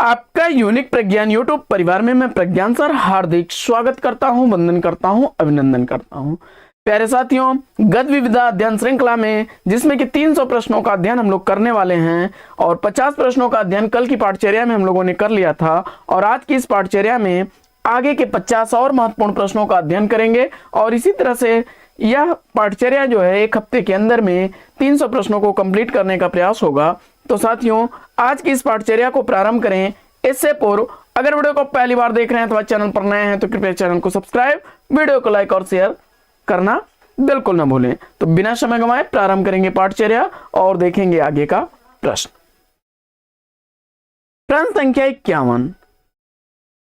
आपका यूनिक प्रज्ञान यूट्यूब परिवार में मैं प्रज्ञान सर हार्दिक स्वागत करता हूं, वंदन करता हूं, अभिनंदन करता हूं। प्यारे साथियों, गत विविधा अध्ययन श्रृंखला में जिसमें कि 300 प्रश्नों का अध्ययन हम लोग करने वाले हैं और 50 प्रश्नों का अध्ययन कल की पाठचर्या में हम लोगों ने कर लिया था और आज की इस पाठचर्या में आगे के 50 और महत्वपूर्ण प्रश्नों का अध्ययन करेंगे और इसी तरह से यह पाठचर्या जो है एक हफ्ते के अंदर में 300 प्रश्नों को कंप्लीट करने का प्रयास होगा। तो साथियों, आज की इस पाठचर्या को प्रारंभ करें इससे पूर्व अगर वीडियो को पहली बार देख रहे हैं तो चैनल पर नए हैं तो कृपया चैनल को सब्सक्राइब, वीडियो को लाइक और शेयर करना बिल्कुल ना भूलें। तो बिना समय गंवाए प्रारंभ करेंगे पाठचर्या और देखेंगे आगे का प्रश्न। प्रश्न संख्या 51,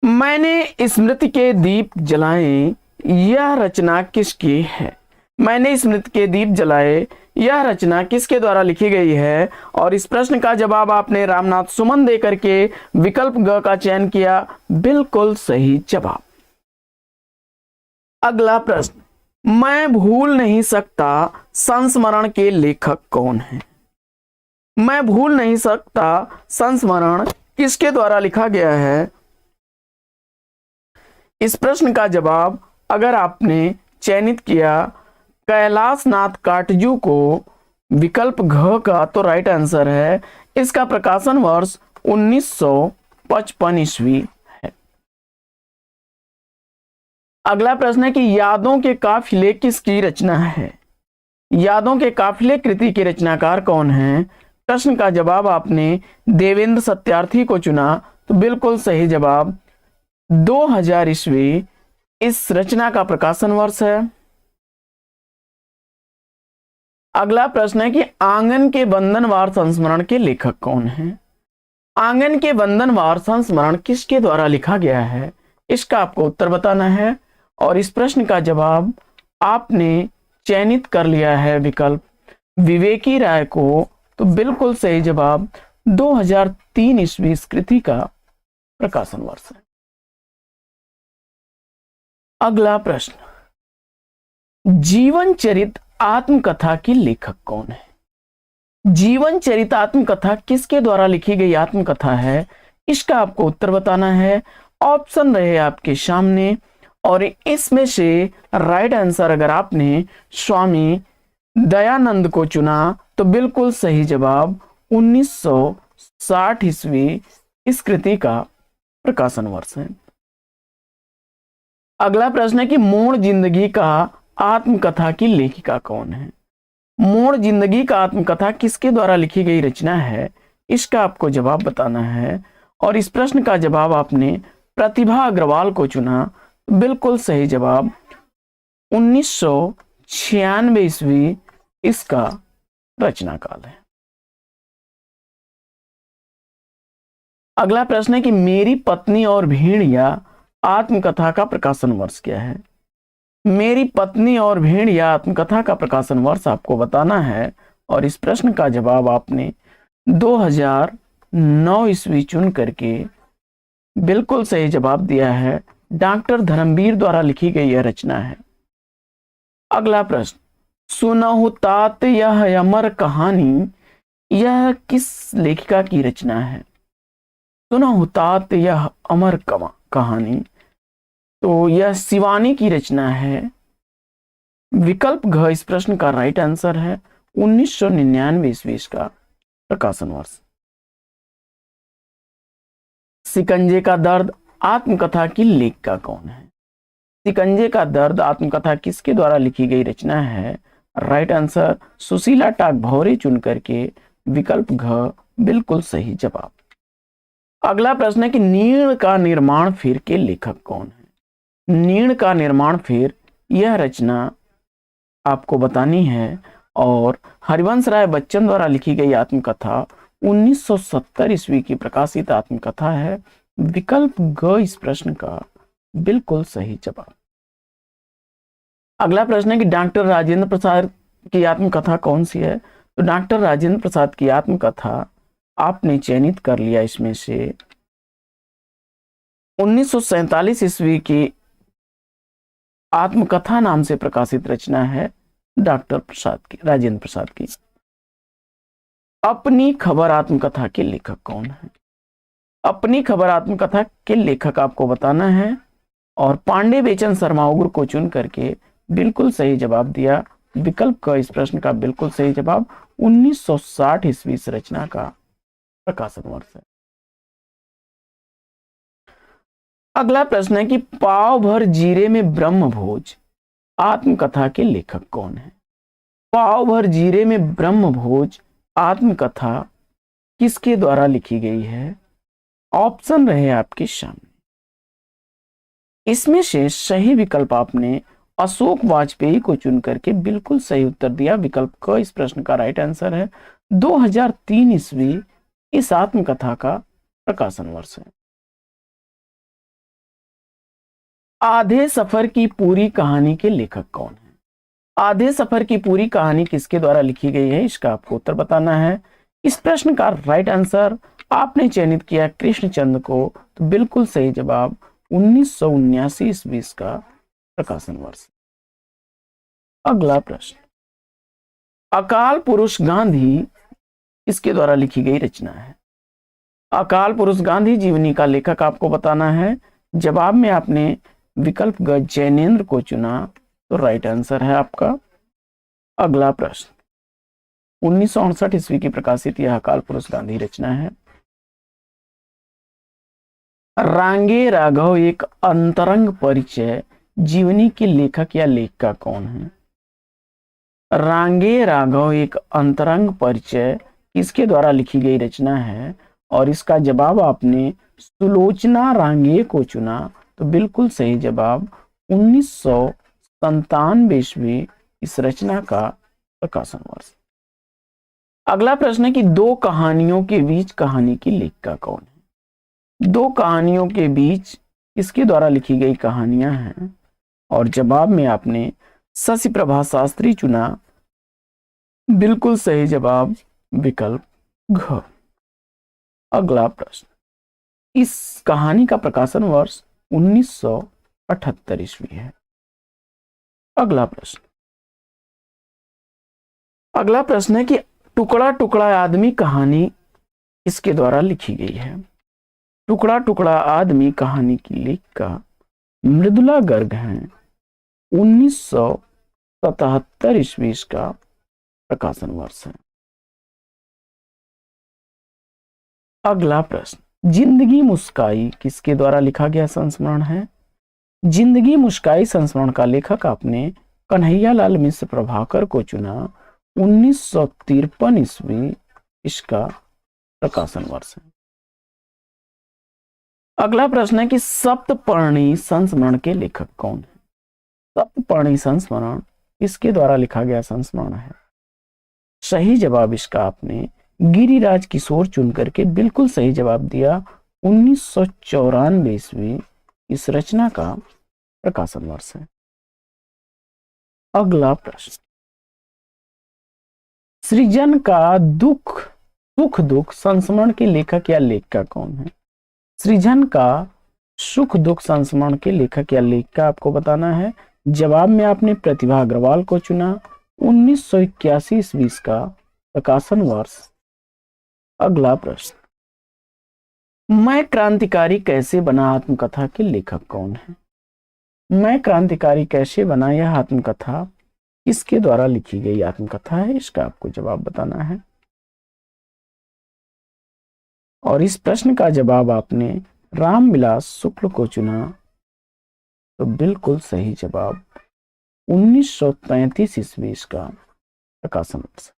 मैंने स्मृति के दीप जलाए, यह रचना किसकी है? मैंने स्मृति के दीप जलाए, यह रचना किसके द्वारा लिखी गई है? और इस प्रश्न का जवाब आपने रामनाथ सुमन दे करके विकल्प ग का चयन किया, बिल्कुल सही जवाब। अगला प्रश्न, मैं भूल नहीं सकता संस्मरण के लेखक कौन है? मैं भूल नहीं सकता संस्मरण किसके द्वारा लिखा गया है? इस प्रश्न का जवाब अगर आपने चयनित किया कैलाश नाथ काटजू को विकल्प घ का तो राइट आंसर है। इसका प्रकाशन वर्ष 1955 ईस्वी है। अगला प्रश्न है कि यादों के काफिले किसकी रचना है? यादों के काफिले कृति के रचनाकार कौन है? प्रश्न का जवाब आपने देवेंद्र सत्यार्थी को चुना, तो बिल्कुल सही जवाब 2000 ईस्वी इस रचना का प्रकाशन वर्ष है। अगला प्रश्न है कि आंगन के बंधनवार संस्मरण के लेखक कौन है? आंगन के बंधनवार संस्मरण किसके द्वारा लिखा गया है? इसका आपको उत्तर बताना है और इस प्रश्न का जवाब आपने चयनित कर लिया है विकल्प विवेकी राय को, तो बिल्कुल सही जवाब 2003 ईस्वी इस कृति का प्रकाशन वर्ष है। अगला प्रश्न, जीवन चरित आत्मकथा की लेखक कौन है? जीवन चरित आत्मकथा किसके द्वारा लिखी गई आत्मकथा है? इसका आपको उत्तर बताना है। ऑप्शन रहे आपके सामने और इसमें से राइट आंसर अगर आपने स्वामी दयानंद को चुना तो बिल्कुल सही जवाब 1960 ईस्वी इस कृति का प्रकाशन वर्ष है। अगला प्रश्न है कि मोड़ जिंदगी का आत्मकथा की लेखिका कौन है? मोड़ जिंदगी का आत्मकथा किसके द्वारा लिखी गई रचना है? इसका आपको जवाब बताना है और इस प्रश्न का जवाब आपने प्रतिभा अग्रवाल को चुना, बिल्कुल सही जवाब 1996 ईस्वी इसका रचना काल है। अगला प्रश्न है कि मेरी पत्नी और भेड़िया आत्मकथा का प्रकाशन वर्ष क्या है? मेरी पत्नी और भेड़िया आत्मकथा का प्रकाशन वर्ष आपको बताना है और इस प्रश्न का जवाब आपने 2009 ईस्वी चुन करके बिल्कुल सही जवाब दिया है। डॉक्टर धर्मवीर द्वारा लिखी गई यह रचना है। अगला प्रश्न, सुनहु तात यह अमर कहानी, यह किस लेखिका की रचना है? सुनहु तात यह अमर कहानी, तो यह शिवानी की रचना है। विकल्प घ इस प्रश्न का राइट आंसर है। 1999 ईस्वी इसका प्रकाशन वर्ष। शिकंजे का दर्द आत्मकथा की लेखिका कौन है? शिकंजे का दर्द आत्मकथा किसके द्वारा लिखी गई रचना है? राइट आंसर सुशीला टाक भौरे चुन करके विकल्प घ बिल्कुल सही जवाब। अगला प्रश्न है कि नीड़ का निर्माण फिर के लेखक कौन है? नीड़ का निर्माण फिर यह रचना आपको बतानी है और हरिवंश राय बच्चन द्वारा लिखी गई आत्मकथा 1970 ईस्वी की प्रकाशित आत्मकथा है। विकल्प ग इस प्रश्न का बिल्कुल सही जवाब। अगला प्रश्न है कि डॉक्टर राजेंद्र प्रसाद की आत्मकथा कौन सी है? तो डॉक्टर राजेंद्र प्रसाद की आत्मकथा आपने चयनित कर लिया इसमें से 1947 ईस्वी की आत्मकथा नाम से प्रकाशित रचना है डॉक्टर प्रसाद की, राजेंद्र प्रसाद की। अपनी खबर आत्मकथा के लेखक कौन है? अपनी खबर आत्मकथा के लेखक आपको बताना है और पांडे बेचन शर्मा उग्र को चुन करके बिल्कुल सही जवाब दिया। विकल्प क इस प्रश्न का बिल्कुल सही जवाब 1960 ईस्वी इस रचना का प्रकाशन वर्ष है। अगला प्रश्न है कि पाव भर जीरे में ब्रह्म भोज आत्मकथा के लेखक कौन है? पाव भर जीरे में ब्रह्म भोज आत्मकथा किसके द्वारा लिखी गई है? ऑप्शन रहे आपके सामने। इसमें से सही विकल्प आपने अशोक वाजपेयी को चुन करके बिल्कुल सही उत्तर दिया। विकल्प क इस प्रश्न का राइट आंसर है। 2003 ईस्वी इस आत्मकथा का प्रकाशन वर्ष है। आधे सफर की पूरी कहानी के लेखक कौन है? आधे सफर की पूरी कहानी किसके द्वारा लिखी गई है, इसका आपको उत्तर बताना है। इस प्रश्न का राइट आंसर आपने चयनित किया कृष्णचंद्र को, तो बिल्कुल सही जवाब 1979 ईस्वी का प्रकाशन वर्ष। अगला प्रश्न, अकाल पुरुष गांधी इसके द्वारा लिखी गई रचना है। अकाल पुरुष गांधी जीवनी का लेखक आपको बताना है। जवाब में आपने विकल्प ग जैनेन्द्र को चुना, तो राइट आंसर है आपका। अगला प्रश्न, 1968 ईस्वी की प्रकाशित यह अकाल पुरुष गांधी रचना है। रांगे राघव एक अंतरंग परिचय जीवनी के लेखक या लेखिका कौन है? रांगे राघव एक अंतरंग परिचय किसके द्वारा लिखी गई रचना है? और इसका जवाब आपने सुलोचना रांगे को चुना, तो बिल्कुल सही जवाब 1997 ईस्वी इस रचना का प्रकाशन वर्ष। अगला प्रश्न है कि दो कहानियों के बीच कहानी की लेखिका कौन है? दो कहानियों के बीच किसके द्वारा लिखी गई कहानियां हैं? और जवाब में आपने शशि प्रभा शास्त्री चुना, बिल्कुल सही जवाब विकल्प घ। अगला प्रश्न, इस कहानी का प्रकाशन वर्ष 1978 ईस्वी है। अगला प्रश्न है कि टुकड़ा टुकड़ा आदमी कहानी इसके द्वारा लिखी गई है। टुकड़ा टुकड़ा आदमी कहानी की लेखिका मृदुला गर्ग हैं। 1977 ईस्वी का प्रकाशन वर्ष है। अगला प्रश्न, जिंदगी मुस्काई किसके द्वारा लिखा गया संस्मरण है? जिंदगी मुस्काई संस्मरण का लेखक आपने कन्हैयालाल मिश्र प्रभाकर को चुना। 1953 ईस्वी इसका प्रकाशन वर्ष है। अगला प्रश्न है कि सप्तपर्णी संस्मरण के लेखक कौन है? सप्तपर्णी संस्मरण इसके द्वारा लिखा गया संस्मरण है। सही जवाब इसका आपने गिरिराज किशोर चुन करके बिल्कुल सही जवाब दिया। 1994 ईस्वी इस रचना का प्रकाशन वर्ष है। अगला प्रश्न, सृजन का दुख सुख दुख संस्मरण के लेखक या लेखिका कौन है? सृजन का सुख दुख संस्मरण के लेखक या लेखिका आपको बताना है। जवाब में आपने प्रतिभा अग्रवाल को चुना। 1981 ईस्वी का प्रकाशन वर्ष। अगला प्रश्न, मैं क्रांतिकारी कैसे बना आत्मकथा के लेखक कौन है? मैं क्रांतिकारी कैसे बना यह आत्मकथा किसके द्वारा लिखी गई आत्मकथा है? इसका आपको जवाब बताना है। और इस प्रश्न का जवाब आपने रामविलास शुक्ल को चुना, तो बिल्कुल सही जवाब 1933 ईस्वी का प्रकाशन वर्ष।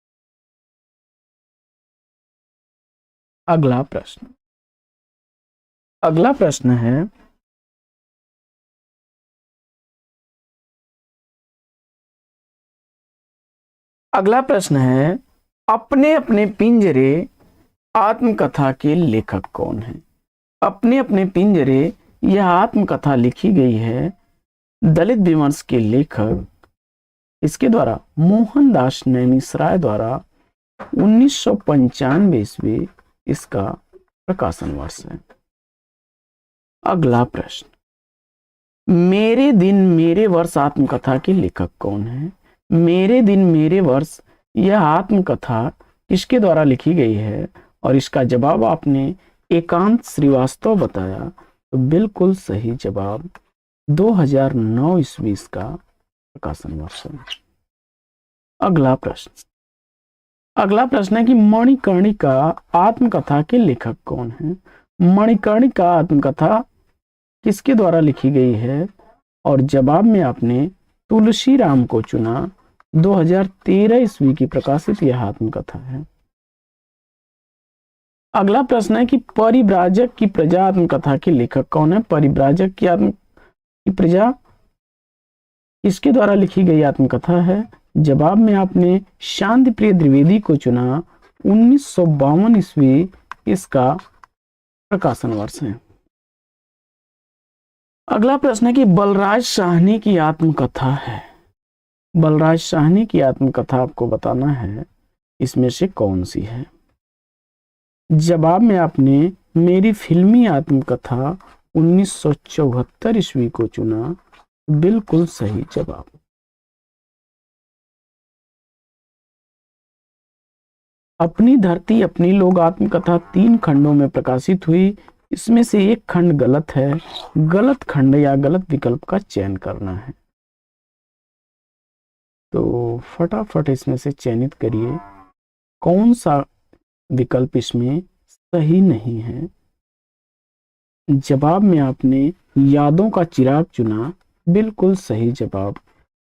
अगला प्रश्न है अपने अपने पिंजरे आत्मकथा के लेखक कौन है? अपने अपने पिंजरे यह आत्मकथा लिखी गई है दलित विमर्श के लेखक इसके द्वारा मोहनदास नैमिषराय द्वारा 1995 ईस्वी इसका प्रकाशन वर्ष है। अगला प्रश्न, मेरे दिन मेरे वर्ष आत्मकथा के लेखक कौन है? मेरे दिन मेरे वर्ष यह आत्मकथा किसके द्वारा लिखी गई है? और इसका जवाब आपने एकांत श्रीवास्तव बताया। तो बिल्कुल सही जवाब 2009 ईस्वी का प्रकाशन वर्ष है। अगला प्रश्न है कि मणिकर्णिका आत्मकथा के लेखक कौन है? मणिकर्णिका आत्मकथा किसके द्वारा लिखी गई है? और जवाब में आपने तुलसी राम को चुना। 2013 ईस्वी की प्रकाशित यह आत्मकथा है। अगला प्रश्न है कि परिव्राजक की प्रजा आत्मकथा के लेखक कौन है? परिव्राजक की प्रजा किसके द्वारा लिखी गई आत्मकथा है? जवाब में आपने शांति प्रिय द्विवेदी को चुना। 1952 ईस्वी इसका प्रकाशन वर्ष है। अगला प्रश्न है कि बलराज साहनी की आत्मकथा है। बलराज साहनी की आत्मकथा आपको बताना है इसमें से कौन सी है? जवाब में आपने मेरी फिल्मी आत्मकथा 1974 ईस्वी को चुना। बिल्कुल सही जवाब। अपनी धरती अपनी लोग आत्मकथा 3 खंडों में प्रकाशित हुई। इसमें से एक खंड गलत है। गलत खंड या गलत विकल्प का चयन करना है। तो फटाफट इसमें से चयनित करिए कौन सा विकल्प इसमें सही नहीं है। जवाब में आपने यादों का चिराग चुना। बिल्कुल सही जवाब।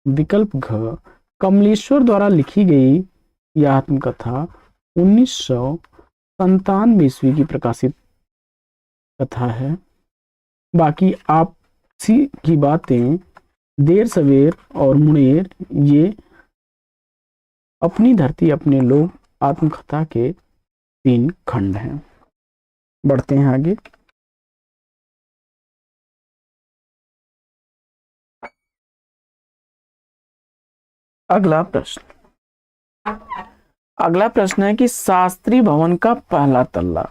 विकल्प घ कमलेश्वर द्वारा लिखी गई यह आत्मकथा 1997 ईस्वी की प्रकाशित कथा है। बाकी आपसी की बातें, देर सवेर और मुनेर ये अपनी धरती अपने लोग आत्मकथा के 3 खंड हैं। बढ़ते हैं आगे। अगला प्रश्न है कि शास्त्री भवन का पहला तल्ला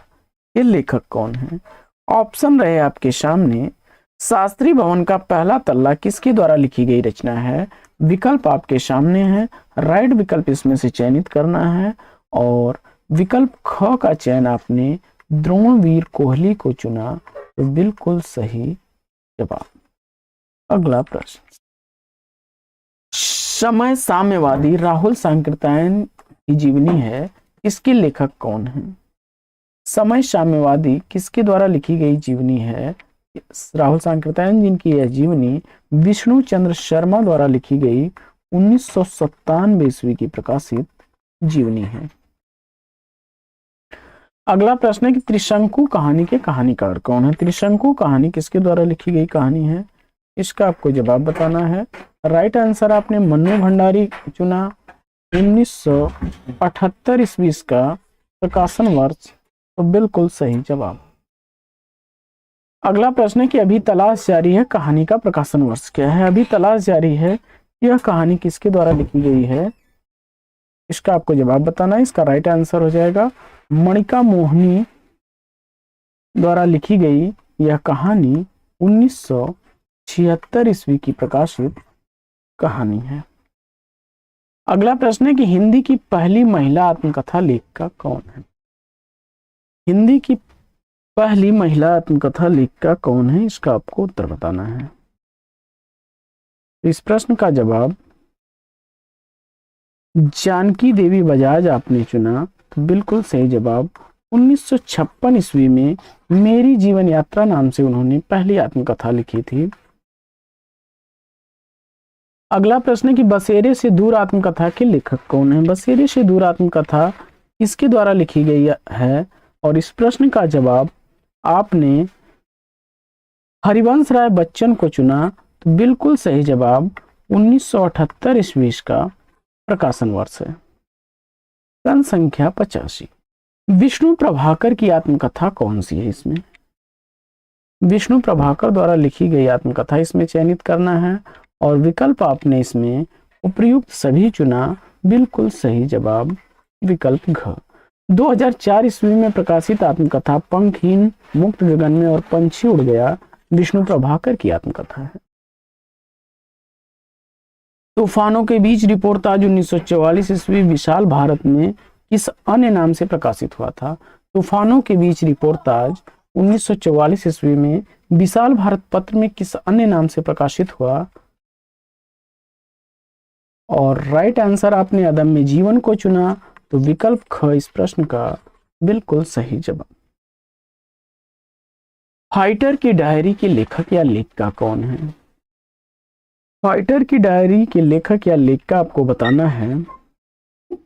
ये लेखक कौन है? ऑप्शन रहे आपके सामने। शास्त्री भवन का पहला तल्ला किसके द्वारा लिखी गई रचना है? विकल्प आपके सामने है। राइट विकल्प इसमें से चयनित करना है और विकल्प ख का चयन आपने द्रोणवीर कोहली को चुना। तो बिल्कुल सही जवाब। अगला प्रश्न, समय साम्यवादी राहुल सांकृत्यायन की जीवनी है, इसके लेखक कौन है? समय साम्यवादी किसके द्वारा लिखी गई जीवनी है? राहुल सांकृत्यायन जिनकी यह जीवनी विष्णु चंद्र शर्मा द्वारा लिखी गई 1997 ईस्वी की प्रकाशित जीवनी है। अगला प्रश्न है कि त्रिशंकु कहानी के कहानीकार कौन है? त्रिशंकु कहानी किसके द्वारा लिखी गई कहानी है? इसका आपको जवाब बताना है। राइट आंसर आपने मन्नू भंडारी चुना। 1978 ईस्वी का प्रकाशन वर्ष। तो बिल्कुल सही जवाब। अगला प्रश्न है कि अभी तलाश जारी है कहानी का प्रकाशन वर्ष क्या है? अभी तलाश जारी है यह कहानी किसके द्वारा लिखी गई है? इसका आपको जवाब बताना है। इसका राइट आंसर हो जाएगा मणिका मोहिनी द्वारा लिखी गई यह कहानी 1976 ईस्वी की प्रकाशित कहानी है। अगला प्रश्न है कि हिंदी की पहली महिला आत्मकथा लेखिका कौन है? हिंदी की पहली महिला आत्मकथा लेखिका कौन है? इसका आपको उत्तर बताना है। इस प्रश्न का जवाब जानकी देवी बजाज आपने चुना। तो बिल्कुल सही जवाब। 1956 ईस्वी में मेरी जीवन यात्रा नाम से उन्होंने पहली आत्मकथा लिखी थी। अगला प्रश्न है कि बसेरे से दूर आत्मकथा के लेखक कौन है? बसेरे से दूर आत्मकथा किसके द्वारा लिखी गई है? और इस प्रश्न का जवाब आपने हरिवंश राय बच्चन को चुना। तो बिल्कुल सही जवाब। 1978 ईस्वी का प्रकाशन वर्ष है। सन संख्या 85। विष्णु प्रभाकर की आत्मकथा कौन सी है? इसमें विष्णु प्रभाकर द्वारा लिखी गई आत्मकथा इसमें चयनित करना है और विकल्प आपने इसमें उपर्युक्त सभी चुना। बिल्कुल सही जवाब विकल्प घ। 2004 ईस्वी में प्रकाशित आत्मकथा पंखहीन मुक्त गगन में और पंछी उड़ गया विष्णु प्रभाकर की आत्मकथा है। तूफानों के बीच रिपोर्ट आज 1944 ईस्वी विशाल भारत में किस अन्य नाम से प्रकाशित हुआ था? तूफानों के बीच रिपोर्टाज 1944 ईस्वी में विशाल भारत पत्र में किस अन्य नाम से प्रकाशित हुआ? और राइट आंसर आपने अदम्य जीवन को चुना, तो विकल्प ख इस प्रश्न का बिल्कुल सही जवाब। फाइटर की डायरी के लेखक या लेखिका कौन है? फाइटर की डायरी के लेखक या लेखिका आपको बताना है,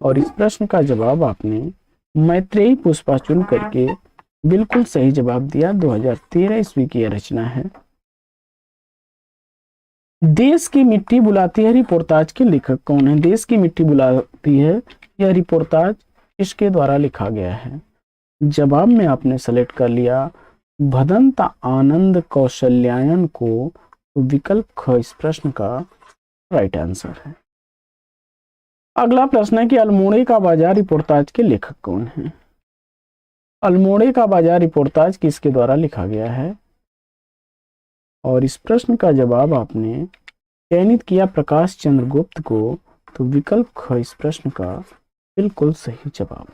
और इस प्रश्न का जवाब आपने मैत्रेयी पुष्पा चुन करके बिल्कुल सही जवाब दिया। 2013 ईस्वी की यह रचना है। देश की मिट्टी बुलाती है रिपोर्टाज के लेखक कौन है? देश की मिट्टी बुलाती है यह रिपोर्टाज किसके द्वारा लिखा गया है? जवाब में आपने सेलेक्ट कर लिया भदंत आनंद कौशल्यायन को, तो विकल्प ख इस प्रश्न का राइट आंसर है। अगला प्रश्न है कि अल्मोड़े का बाजार रिपोर्टाज के लेखक कौन है? अल्मोड़े का बाजार रिपोर्टाज किसके द्वारा लिखा गया है? और इस प्रश्न का जवाब आपने चयनित किया प्रकाश चंद्र गुप्त को, तो विकल्प ख इस प्रश्न का बिल्कुल सही जवाब।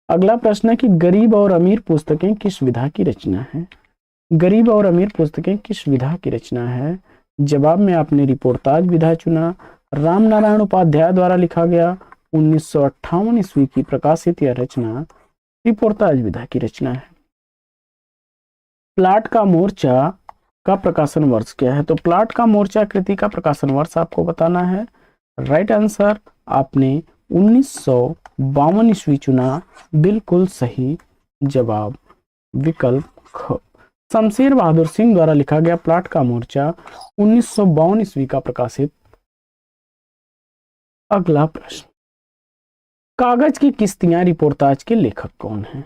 अगला प्रश्न है कि गरीब और अमीर पुस्तकें किस विधा की रचना है? गरीब और अमीर पुस्तकें किस विधा की रचना है? जवाब में आपने रिपोर्टाज विधा चुना। राम नारायण उपाध्याय द्वारा लिखा गया 1958 ईस्वी की प्रकाशित यह रचना रिपोर्टाज विधा की रचना है। प्लाट का मोर्चा का प्रकाशन वर्ष क्या है? तो प्लाट का मोर्चा कृति का प्रकाशन वर्ष आपको बताना है। राइट आंसर आपने 1952 ईस्वी चुना, बिल्कुल सही जवाब विकल्प ख। शमशेर बहादुर सिंह द्वारा लिखा गया प्लाट का मोर्चा 1952 ईस्वी का प्रकाशित। अगला प्रश्न, कागज की किस्तियां रिपोर्टाज के लेखक कौन है?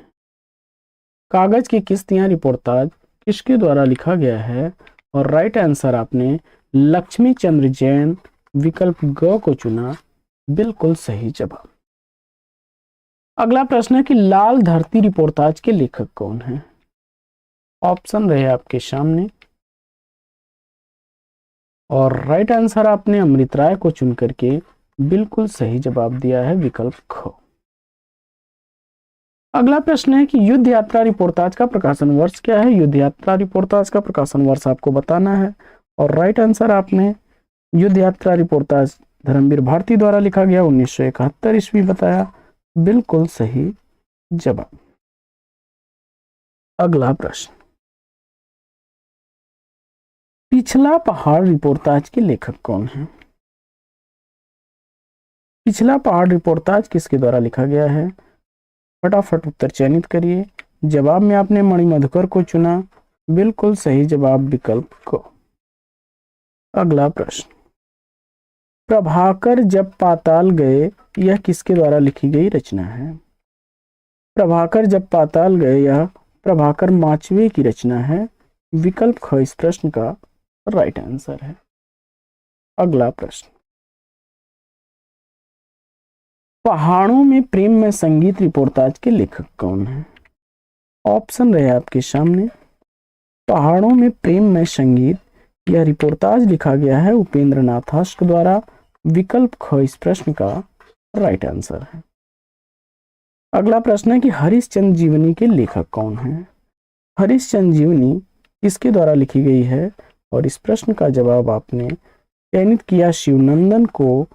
कागज की किस्तियां रिपोर्टाज किसके द्वारा लिखा गया है? और राइट आंसर आपने लक्ष्मी चंद्र जैन विकल्प ग को चुना, बिल्कुल सही जवाब। अगला प्रश्न है कि लाल धरती रिपोर्टाज के लेखक कौन है? ऑप्शन रहे आपके सामने, और राइट आंसर आपने अमृत राय को चुन करके बिल्कुल सही जवाब दिया है, विकल्प ख। अगला प्रश्न है कि युद्ध यात्रा रिपोर्टाज का प्रकाशन वर्ष क्या है? युद्ध यात्रा रिपोर्टाज का प्रकाशन वर्ष आपको बताना है, और राइट आंसर आपने युद्ध यात्रा रिपोर्टाज धर्मवीर भारती द्वारा लिखा गया 1971 ईस्वी बताया, बिल्कुल सही जवाब। अगला प्रश्न, पिछला पहाड़ रिपोर्टाज के लेखक कौन है? पिछला पहाड़ रिपोर्टाज किसके द्वारा लिखा गया है? फटाफट उत्तर चयनित करिए। जवाब में आपने मणिमधुकर को चुना, बिल्कुल सही जवाब विकल्प को। अगला प्रश्न, प्रभाकर जब पाताल गए यह किसके द्वारा लिखी गई रचना है? प्रभाकर जब पाताल गए यह प्रभाकर माचवे की रचना है, विकल्प ख इस प्रश्न का राइट आंसर है। अगला प्रश्न, पहाड़ों में प्रेम में संगीत रिपोर्टाज के लेखक कौन है? ऑप्शन रहे आपके सामने। पहाड़ों में प्रेम में संगीत यह रिपोर्टाज लिखा गया है उपेंद्र नाथास्क द्वारा, विकल्प ख इस प्रश्न का राइट आंसर है। अगला प्रश्न है कि हरिश्चंद्र जीवनी के लेखक कौन है? हरिश्चंद्र जीवनी किसके द्वारा लिखी गई है? और इस प्रश्न का जवाब आपने चयनित किया शिवनंदन को,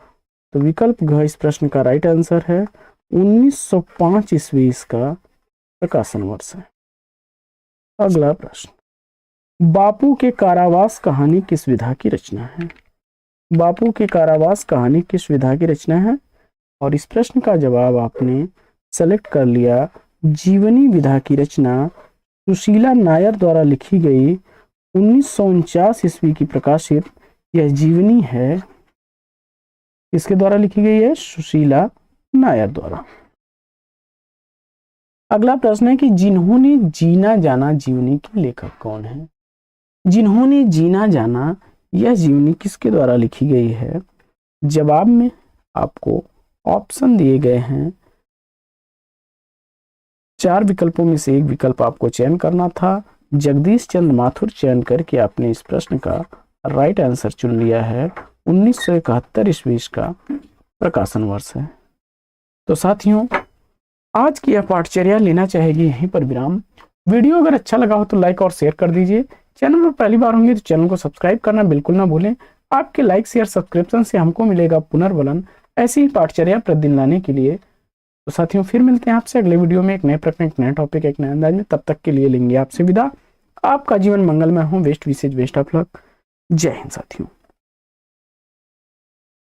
तो विकल्प घ इस प्रश्न का राइट आंसर है। 1905 ईस्वी इसका प्रकाशन वर्ष है। अगला प्रश्न, बापू के कारावास कहानी किस विधा की रचना है? बापू के कारावास कहानी किस विधा की रचना है? और इस प्रश्न का जवाब आपने सेलेक्ट कर लिया जीवनी विधा की रचना सुशीला नायर द्वारा लिखी गई 1949 ईस्वी की प्रकाशित यह जीवनी है। किसके द्वारा लिखी गई है? सुशीला नायर द्वारा। अगला प्रश्न है कि जिन्होंने जीना जाना जीवनी के लेखक कौन है? जिन्होंने जीना जाना यह जीवनी किसके द्वारा लिखी गई है? जवाब में आपको ऑप्शन दिए गए हैं, 4 विकल्पों में से एक विकल्प आपको चयन करना था। जगदीश चंद्र माथुर चयन करके आपने इस प्रश्न का राइट आंसर चुन लिया है। 1971 ईस्वी का प्रकाशन वर्ष है। तो साथियों, आज की यह पाठचर्या लेना चाहेगी यहीं पर विराम। वीडियो अगर अच्छा लगा हो तो लाइक और शेयर कर दीजिए। चैनल पर पहली बार होंगे तो चैनल को सब्सक्राइब करना बिल्कुल ना भूलें। आपके लाइक शेयर सब्सक्रिप्शन से हमको मिलेगा पुनर्बलन ऐसी ही पाठचर्या प्रतिदिन लाने के लिए। तो साथियों फिर मिलते हैं आपसे अगले वीडियो में एक नए प्रश्न, एक नए टॉपिक, एक नए अंदाज में। तब तक के लिए लेंगे आपसे विदा। आपका जीवन मंगलमय हो। Best wishes, best of luck. जय हिंद साथियों।